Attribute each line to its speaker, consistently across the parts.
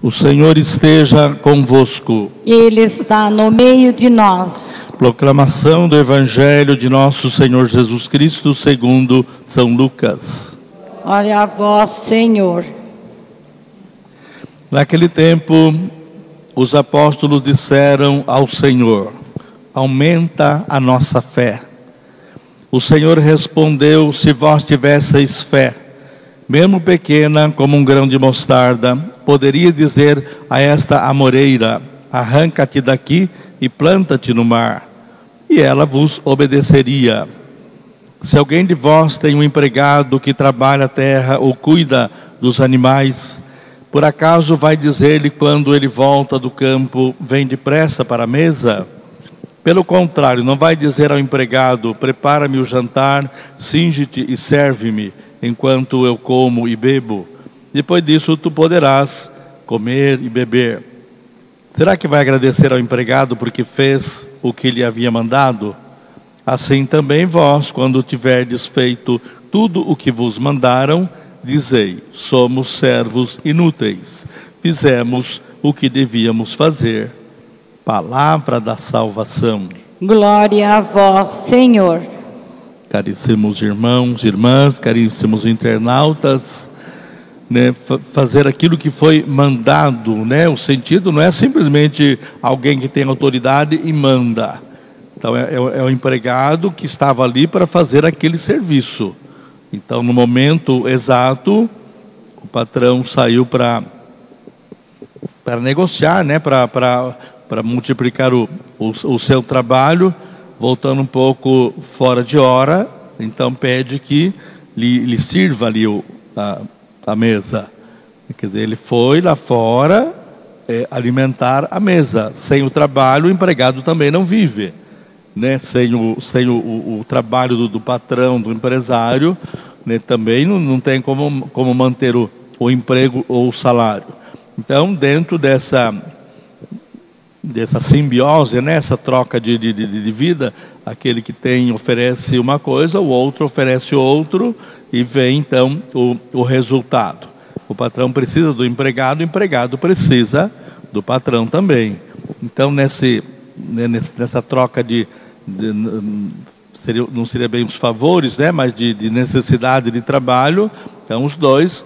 Speaker 1: O Senhor esteja convosco.
Speaker 2: Ele está no meio de nós.
Speaker 1: Proclamação do Evangelho de nosso Senhor Jesus Cristo segundo São Lucas.
Speaker 2: Glória a vós, Senhor.
Speaker 1: Naquele tempo, os apóstolos disseram ao Senhor: aumenta a nossa fé. O Senhor respondeu: se vós tivesseis fé, mesmo pequena como um grão de mostarda, poderia dizer a esta amoreira: arranca-te daqui e planta-te no mar, e ela vos obedeceria. Se alguém de vós tem um empregado que trabalha a terra ou cuida dos animais, por acaso vai dizer-lhe quando ele volta do campo: vem depressa para a mesa? Pelo contrário, não vai dizer ao empregado: prepara-me o jantar, cinge-te e serve-me, enquanto eu como e bebo. Depois disso tu poderás comer e beber. Será que vai agradecer ao empregado porque fez o que lhe havia mandado? Assim também vós, quando tiverdes feito tudo o que vos mandaram, dizei: somos servos inúteis, fizemos o que devíamos fazer. Palavra da salvação.
Speaker 2: Glória a vós, Senhor.
Speaker 1: Caríssimos irmãos, irmãs, caríssimos internautas, fazer aquilo que foi mandado, o sentido não é simplesmente alguém que tem autoridade e manda. Então é o empregado que estava ali para fazer aquele serviço. Então no momento exato, o patrão saiu para negociar, para multiplicar o seu trabalho, voltando um pouco fora de hora. Então pede que lhe sirva ali a mesa. Quer dizer, ele foi lá fora alimentar a mesa. Sem o trabalho, o empregado também não vive. Sem o trabalho do patrão, do empresário, também não tem como manter o emprego ou o salário. Então, dentro dessa simbiose, essa troca de vida, aquele que tem oferece uma coisa, o outro oferece outro, e vem então o resultado. O patrão precisa do empregado, o empregado precisa do patrão também. Então nessa troca não seria bem os favores, mas de necessidade de trabalho, então os dois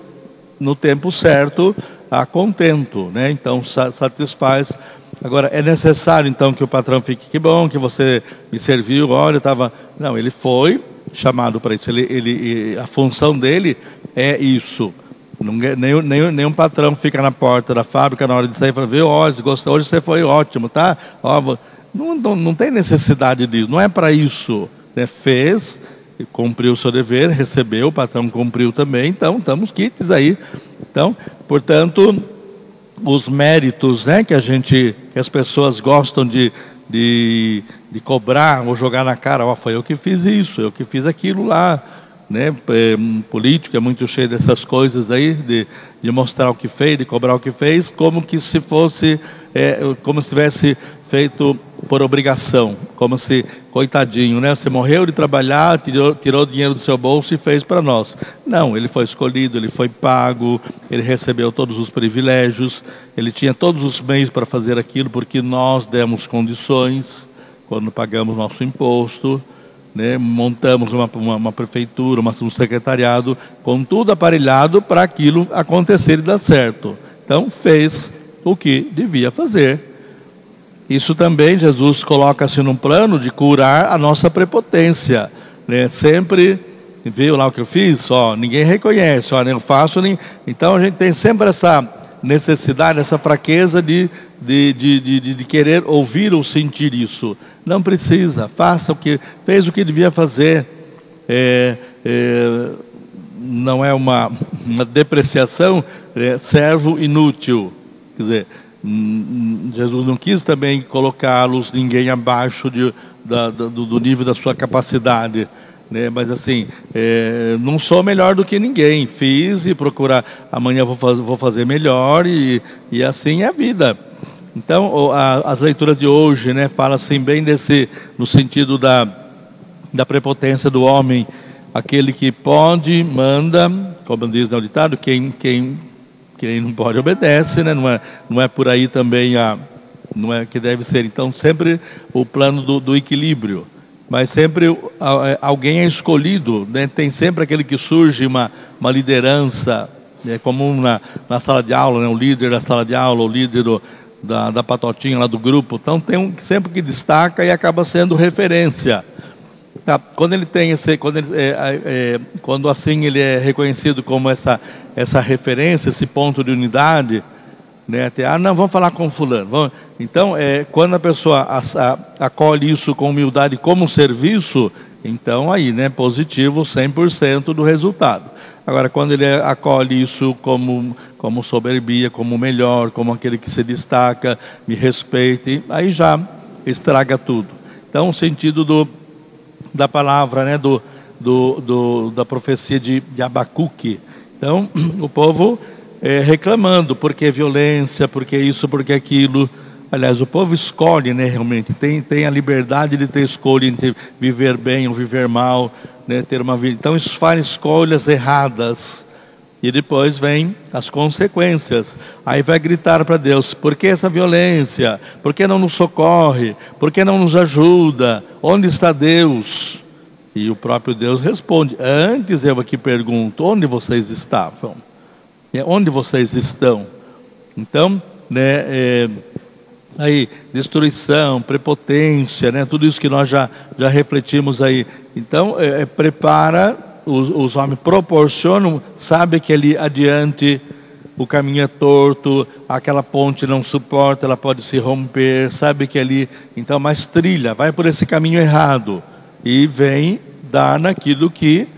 Speaker 1: no tempo certo a contento, então satisfaz. Agora, é necessário então que o patrão fique: que bom que você me serviu, olha, estava... Não, ele foi chamado para isso, a função dele é isso. Nenhum patrão fica na porta da fábrica na hora de sair e fala: viu, hoje você foi ótimo, tá? Não tem necessidade disso, não é para isso. Fez, cumpriu o seu dever, recebeu, o patrão cumpriu também, então estamos quites aí. Então, portanto, os méritos que as pessoas gostam de cobrar ou jogar na cara: foi eu que fiz isso, eu que fiz aquilo lá. Político é muito cheio dessas coisas aí, de mostrar o que fez, de cobrar o que fez, como se fosse, como se tivesse feito por obrigação, como se, coitadinho, você morreu de trabalhar, tirou dinheiro do seu bolso e fez para nós. Não, ele foi escolhido, ele foi pago, ele recebeu todos os privilégios, ele tinha todos os meios para fazer aquilo, porque nós demos condições, quando pagamos nosso imposto, montamos uma prefeitura, um secretariado, com tudo aparelhado para aquilo acontecer e dar certo. Então fez o que devia fazer. Isso também Jesus coloca-se num plano de curar a nossa prepotência. Sempre, viu lá o que eu fiz? Ninguém reconhece, eu faço. Então a gente tem sempre essa necessidade, essa fraqueza de querer ouvir ou sentir isso. Não precisa, fez o que devia fazer. Não é uma depreciação, servo inútil. Quer dizer, Jesus não quis também colocá-los ninguém abaixo do nível da sua capacidade, mas assim, não sou melhor do que ninguém, fiz e procurar, amanhã vou fazer melhor, e assim é a vida. Então as leituras de hoje falam assim bem no sentido da prepotência do homem, aquele que pode, manda, como diz no ditado, quem quem não pode obedece, né? Não é por aí também não é que deve ser. Então, sempre o plano do equilíbrio. Mas sempre alguém é escolhido, né? Tem sempre aquele que surge uma liderança, é comum na sala de aula, né? O líder da sala de aula, o líder da patotinha lá do grupo. Então tem sempre que destaca e acaba sendo referência. Tá? Quando ele tem quando assim ele é reconhecido como essa referência, esse ponto de unidade, né? Até, não, vamos falar com fulano. Então, quando a pessoa acolhe isso com humildade como serviço, então aí, né, positivo 100% do resultado. Agora, quando ele acolhe isso como soberbia, como melhor, como aquele que se destaca, me respeite, aí já estraga tudo. Então, o sentido da palavra, né, da profecia de Abacuque. Então, o povo reclamando, porque violência, porque isso, porque aquilo. Aliás, o povo escolhe, né, realmente, tem a liberdade de ter escolha entre viver bem ou viver mal, né, ter uma vida. Então, isso faz escolhas erradas. E depois vem as consequências. Aí vai gritar para Deus: por que essa violência? Por que não nos socorre? Por que não nos ajuda? Onde está Deus? E o próprio Deus responde: antes eu aqui pergunto, onde vocês estavam? Onde vocês estão? Então, né, aí, destruição, prepotência, né, tudo isso que nós já refletimos aí. Então, prepara, os homens proporcionam, sabe que ali adiante o caminho é torto, aquela ponte não suporta, ela pode se romper, sabe que ali, então, mas trilha, vai por esse caminho errado, e vem dar naquilo que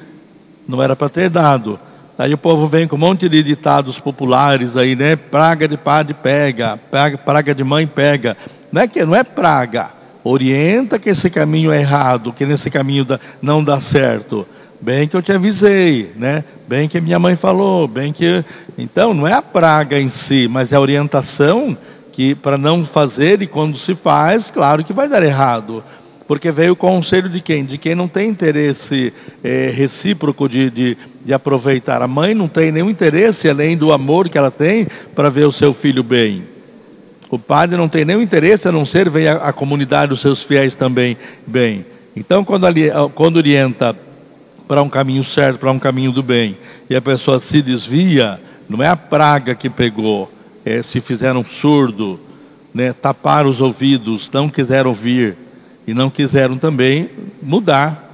Speaker 1: não era para ter dado. Aí o povo vem com um monte de ditados populares aí, né? Praga de padre pega, praga de mãe pega. Não é praga. Orienta que esse caminho é errado, que nesse caminho não dá certo. Bem que eu te avisei, né? Bem que minha mãe falou, bem que... Então, não é a praga em si, mas é a orientação que para não fazer, e quando se faz, claro que vai dar errado. Porque veio o conselho de quem? De quem não tem interesse recíproco de aproveitar. A mãe não tem nenhum interesse, além do amor que ela tem, para ver o seu filho bem. O padre não tem nenhum interesse, a não ser ver a comunidade dos seus fiéis também bem. Então, quando orienta para um caminho certo, para um caminho do bem, e a pessoa se desvia, não é a praga que pegou, se fizeram surdo, né, taparam os ouvidos, não quiseram ouvir, e não quiseram também mudar.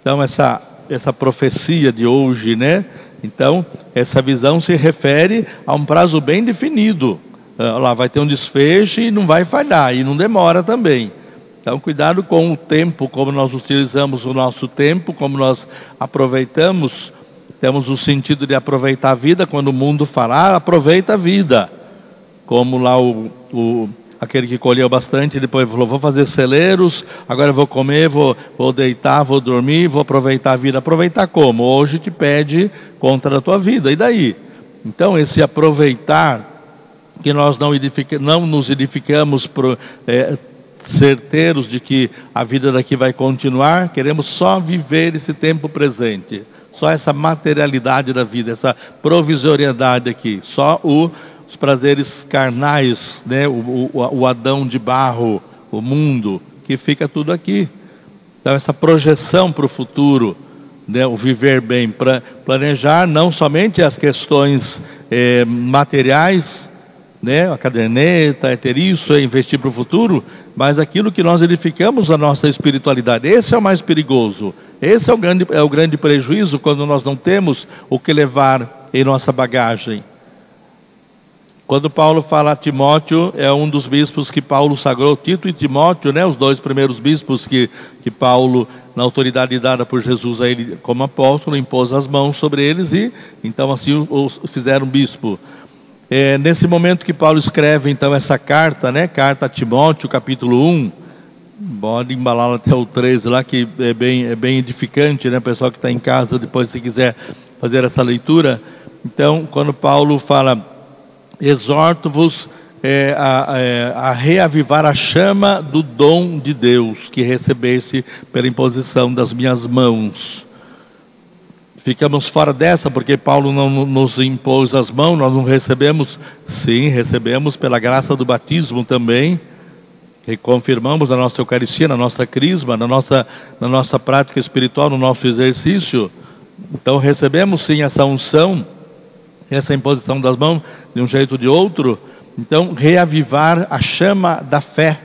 Speaker 1: Então, essa profecia de hoje, né? Então, essa visão se refere a um prazo bem definido. Lá vai ter um desfecho e não vai falhar, e não demora também. Então, cuidado com o tempo, como nós utilizamos o nosso tempo, como nós aproveitamos. Temos o sentido de aproveitar a vida, quando o mundo falar, aproveita a vida. Como lá aquele que colheu bastante, depois falou: vou fazer celeiros, agora eu vou comer, vou deitar, vou dormir, vou aproveitar a vida. Aproveitar como? Hoje te pede conta da tua vida, e daí? Então, esse aproveitar, que nós não nos edificamos certeiros de que a vida daqui vai continuar, queremos só viver esse tempo presente, só essa materialidade da vida, essa provisoriedade aqui, só os prazeres carnais, né? o Adão de barro, o mundo, que fica tudo aqui. Então, essa projeção para o futuro, né? O viver bem, para planejar não somente as questões materiais, né? A caderneta, ter isso, investir para o futuro, mas aquilo que nós edificamos na nossa espiritualidade. Esse é o mais perigoso. Esse é o grande prejuízo, quando nós não temos o que levar em nossa bagagem. Quando Paulo fala a Timóteo, é um dos bispos que Paulo sagrou, Tito e Timóteo, né? Os dois primeiros bispos que Paulo, na autoridade dada por Jesus a ele como apóstolo, impôs as mãos sobre eles, e então assim os fizeram bispo. Nesse momento que Paulo escreve então essa carta, né? Carta a Timóteo, capítulo 1, pode embalá-la até o 13 lá, que é bem edificante, né? O pessoal que está em casa, depois, se quiser fazer essa leitura. Então, quando Paulo fala: exorto-vos a reavivar a chama do dom de Deus que recebeste pela imposição das minhas mãos. ficamos fora dessa porque Paulo não nos impôs as mãos, nós não recebemos? Sim, recebemos pela graça do batismo também, que confirmamos na nossa Eucaristia, na nossa crisma, na nossa prática espiritual, no nosso exercício. Então recebemos sim essa unção, essa imposição das mãos, de um jeito ou de outro. Então, reavivar a chama da fé.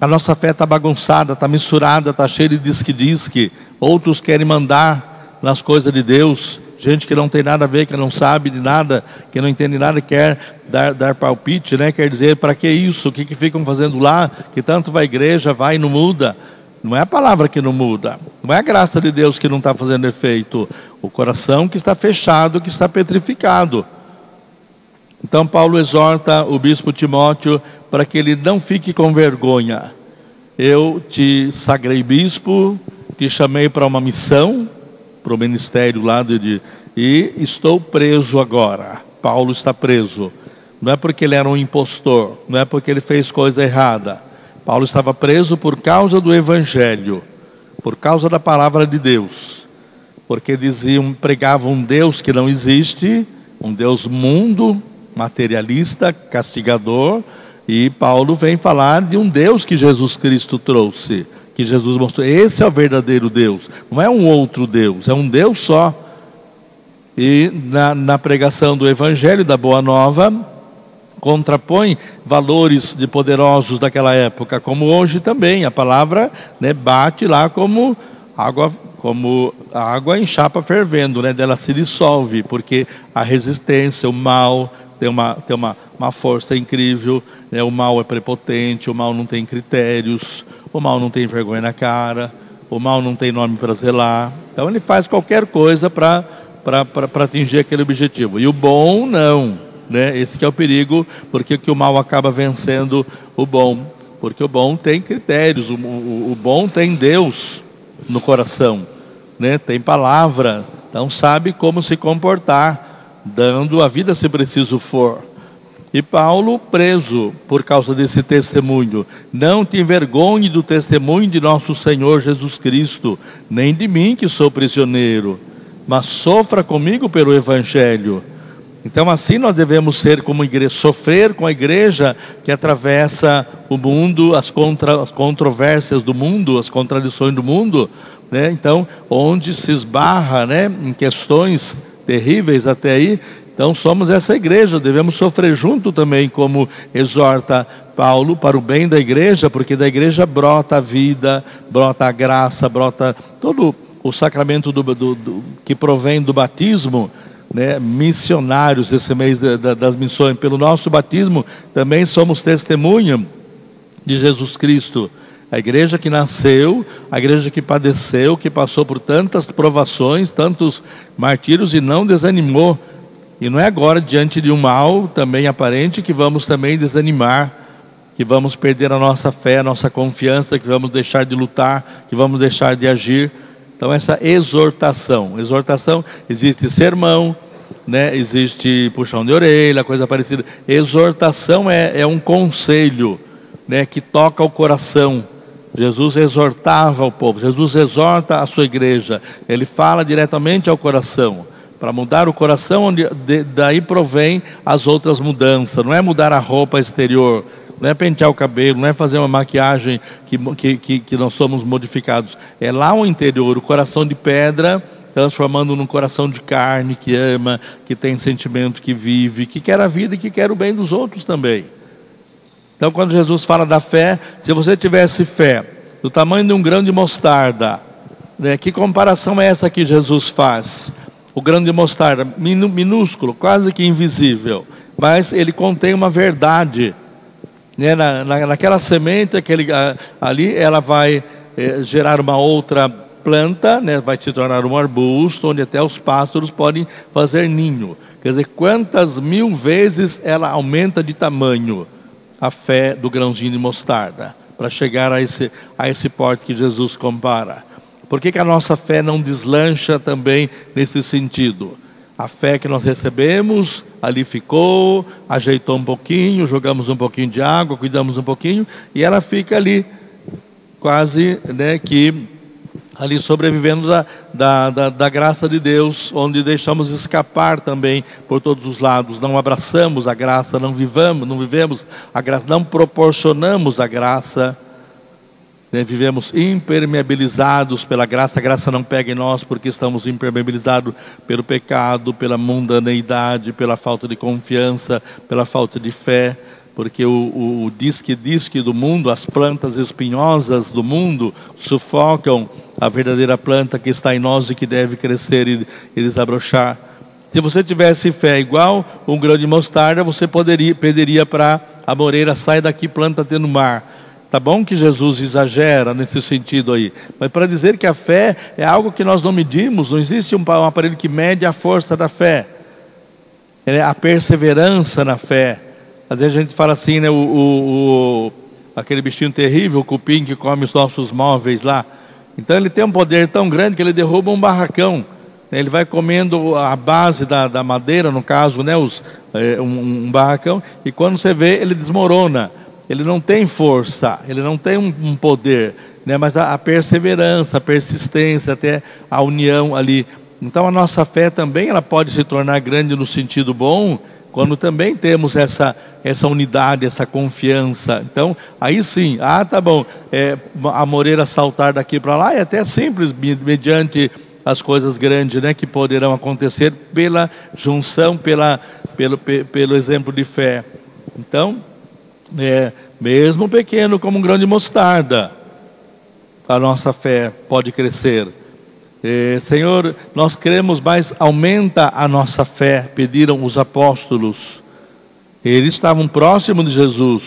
Speaker 1: A nossa fé está bagunçada, está misturada, está cheia de disque-disque. Outros querem mandar nas coisas de Deus. Gente que não tem nada a ver, que não sabe de nada, que não entende nada, quer dar palpite, né? Quer dizer, para que isso? O que ficam fazendo lá? Que tanto vai à igreja, vai e não muda. Não é a palavra que não muda. Não é a graça de Deus que não está fazendo efeito. O coração que está fechado, que está petrificado. Então Paulo exorta o bispo Timóteo para que ele não fique com vergonha. Eu te sagrei bispo, te chamei para uma missão, para o ministério lá e estou preso agora. Paulo está preso. Não é porque ele era um impostor, não é porque ele fez coisa errada. Paulo estava preso por causa do Evangelho, por causa da palavra de Deus. Porque pregavam um Deus que não existe, um Deus mundo, materialista, castigador, e Paulo vem falar de um Deus que Jesus Cristo trouxe, que Jesus mostrou. Esse é o verdadeiro Deus, não é um outro Deus, é um Deus só. E na pregação do Evangelho, da Boa Nova, contrapõe valores de poderosos daquela época, como hoje também. A palavra, né, bate lá como água em chapa fervendo, né, dela se dissolve, porque a resistência, o mal tem uma força incrível, né? O mal é prepotente, o mal não tem critérios, o mal não tem vergonha na cara, o mal não tem nome para zelar. Então ele faz qualquer coisa para atingir aquele objetivo. E o bom não, né? Esse que é o perigo, porque que o mal acaba vencendo o bom. Porque o bom tem critérios, o bom tem Deus no coração, né? Tem palavra, então sabe como se comportar, dando a vida se preciso for. E Paulo preso por causa desse testemunho. Não te envergonhe do testemunho de nosso Senhor Jesus Cristo, nem de mim que sou prisioneiro, mas sofra comigo pelo Evangelho. Então assim nós devemos ser como igreja, sofrer com a igreja que atravessa o mundo, as controvérsias do mundo, as contradições do mundo, né? Então, onde se esbarra, né, em questões terríveis até aí. Então somos essa igreja, devemos sofrer junto também, como exorta Paulo, para o bem da igreja, porque da igreja brota a vida, brota a graça, brota todo o sacramento que provém do batismo, né? Missionários esse mês das missões, pelo nosso batismo também somos testemunha de Jesus Cristo. A igreja que nasceu, a igreja que padeceu, que passou por tantas provações, tantos martírios e não desanimou. E não é agora, diante de um mal também aparente, que vamos também desanimar, que vamos perder a nossa fé, a nossa confiança, que vamos deixar de lutar, que vamos deixar de agir. Então essa exortação, existe sermão, né? Existe puxão de orelha, coisa parecida. Exortação é um conselho, né, que toca o coração. Jesus exortava o povo, Jesus exorta a sua igreja, ele fala diretamente ao coração, para mudar o coração, onde daí provém as outras mudanças. Não é mudar a roupa exterior, não é pentear o cabelo, não é fazer uma maquiagem que nós somos modificados. É lá o interior, o coração de pedra, transformando num coração de carne, que ama, que tem sentimento, que vive, que quer a vida e que quer o bem dos outros também. Então quando Jesus fala da fé, se você tivesse fé do tamanho de um grão de mostarda, né, que comparação é essa que Jesus faz? O grão de mostarda, minúsculo, quase que invisível, mas ele contém uma verdade, né? Naquela semente, ali ela vai gerar uma outra planta, né? Vai se tornar um arbusto, onde até os pássaros podem fazer ninho. Quer dizer, quantas mil vezes ela aumenta de tamanho a fé do grãozinho de mostarda, para chegar a esse porte que Jesus compara. Por que a nossa fé não deslancha também nesse sentido? A fé que nós recebemos, ali ficou, ajeitou um pouquinho, jogamos um pouquinho de água, cuidamos um pouquinho, e ela fica ali, quase, né, que ali sobrevivendo da graça de Deus, onde deixamos escapar também por todos os lados, não abraçamos a graça, não vivemos a graça, não proporcionamos a graça, né? Vivemos impermeabilizados pela graça. A graça não pega em nós porque estamos impermeabilizados pelo pecado, pela mundaneidade, pela falta de confiança, pela falta de fé, porque o disque do mundo, as plantas espinhosas do mundo sufocam a verdadeira planta que está em nós e que deve crescer e desabrochar. Se você tivesse fé igual um grão de mostarda, você pediria para a moreira: sai daqui, planta-te no mar. Tá bom que Jesus exagera nesse sentido aí, mas para dizer que a fé é algo que nós não medimos, não existe um aparelho que mede a força da fé, é a perseverança na fé. Às vezes a gente fala assim, né, aquele bichinho terrível, o cupim que come os nossos móveis lá. Então ele tem um poder tão grande que ele derruba um barracão. Ele vai comendo a base da madeira, no caso, né, um barracão, e quando você vê, ele desmorona. Ele não tem força, ele não tem um poder, né, mas a perseverança, a persistência, até a união ali. Então a nossa fé também ela pode se tornar grande no sentido bom, quando também temos essa unidade, essa confiança. Então, aí sim, tá bom, a moreira saltar daqui para lá é até simples, mediante as coisas grandes, né, que poderão acontecer pela junção, pelo exemplo de fé. Então, mesmo pequeno como um grão de mostarda, a nossa fé pode crescer. Senhor, nós cremos, mas aumenta a nossa fé, pediram os apóstolos. Eles estavam próximos de Jesus.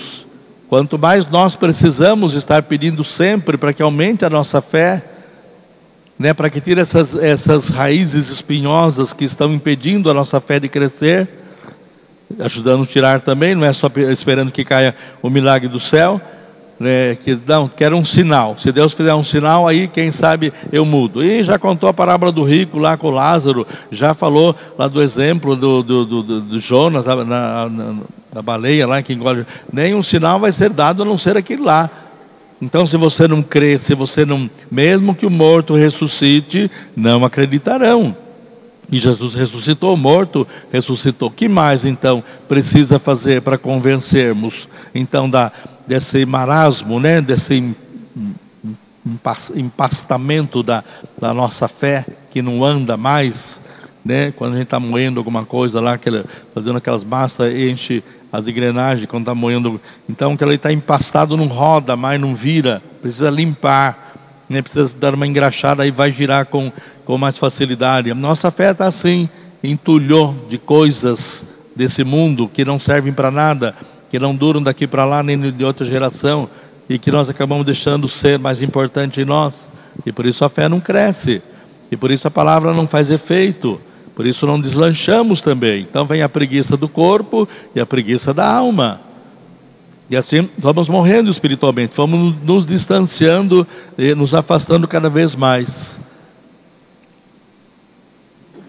Speaker 1: Quanto mais nós precisamos estar pedindo sempre para que aumente a nossa fé, né, para que tire essas raízes espinhosas que estão impedindo a nossa fé de crescer, ajudando a tirar também, não é só esperando que caia o milagre do céu, né, quero um sinal. Se Deus fizer um sinal, aí quem sabe eu mudo. E já contou a parábola do rico lá com Lázaro, já falou lá do exemplo do Jonas na baleia lá que engole. Nenhum sinal vai ser dado a não ser aquele lá. Então, se você não crê, se você não, mesmo que o morto ressuscite, não acreditarão. E Jesus ressuscitou, o morto ressuscitou. O que mais então precisa fazer para convencermos então desse marasmo, né? Desse empastamento da nossa fé que não anda mais, né? Quando a gente está moendo alguma coisa lá, fazendo aquelas massas, enche as engrenagens quando está moendo. Então que ele está empastado, não roda mais, não vira, precisa limpar, né? Precisa dar uma engraxada e vai girar com mais facilidade. A nossa fé está assim, entulhou de coisas desse mundo que não servem para nada, que não duram daqui para lá nem de outra geração, e que nós acabamos deixando ser mais importante em nós, e por isso a fé não cresce, e por isso a palavra não faz efeito, por isso não deslanchamos também. Então vem a preguiça do corpo e a preguiça da alma, e assim vamos morrendo espiritualmente, vamos nos distanciando e nos afastando cada vez mais.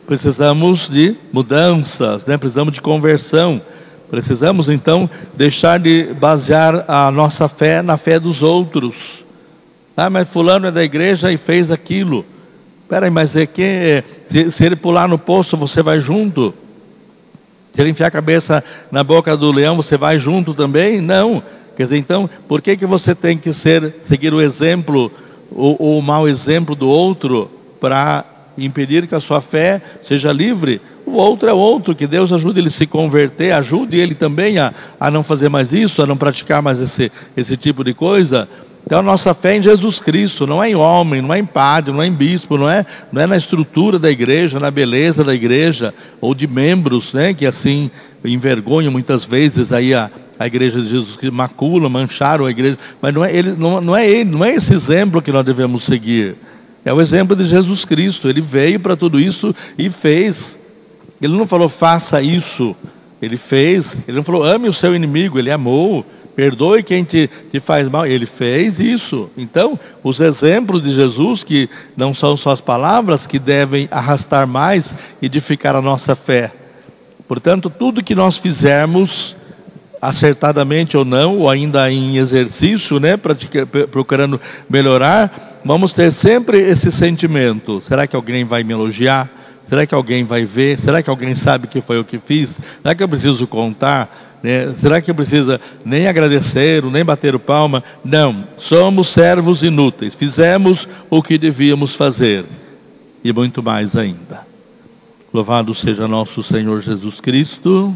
Speaker 1: Precisamos de mudanças, né? Precisamos de conversão. Precisamos então deixar de basear a nossa fé na fé dos outros. Mas fulano é da igreja e fez aquilo. Peraí, mas se ele pular no poço, você vai junto? Se ele enfiar a cabeça na boca do leão, você vai junto também? Não. Quer dizer, então, por que você tem que seguir o exemplo, ou o mau exemplo do outro, para impedir que a sua fé seja livre? O outro é outro, que Deus ajude ele a se converter, ajude ele também a não fazer mais isso, a não praticar mais esse tipo de coisa. Então a nossa fé é em Jesus Cristo, não é em homem, não é em padre, não é em bispo, não é na estrutura da igreja, na beleza da igreja, ou de membros, né, que assim envergonham muitas vezes aí a igreja de Jesus, que maculam, mancharam a igreja, mas não é esse exemplo que nós devemos seguir. É o exemplo de Jesus Cristo. Ele veio para tudo isso e fez. Ele não falou faça isso, ele fez. Ele não falou ame o seu inimigo, ele amou. Perdoe quem te faz mal, ele fez isso. Então, os exemplos de Jesus, que não são só as palavras, que devem arrastar mais, edificar a nossa fé. Portanto, tudo que nós fizermos, acertadamente ou não, ou ainda em exercício, né, procurando melhorar, vamos ter sempre esse sentimento: será que alguém vai me elogiar? Será que alguém vai ver? Será que alguém sabe que foi eu que fiz? Será que eu preciso contar? Será que eu preciso nem agradecer, nem bater o palma? Não, somos servos inúteis, fizemos o que devíamos fazer e muito mais ainda. Louvado seja nosso Senhor Jesus Cristo.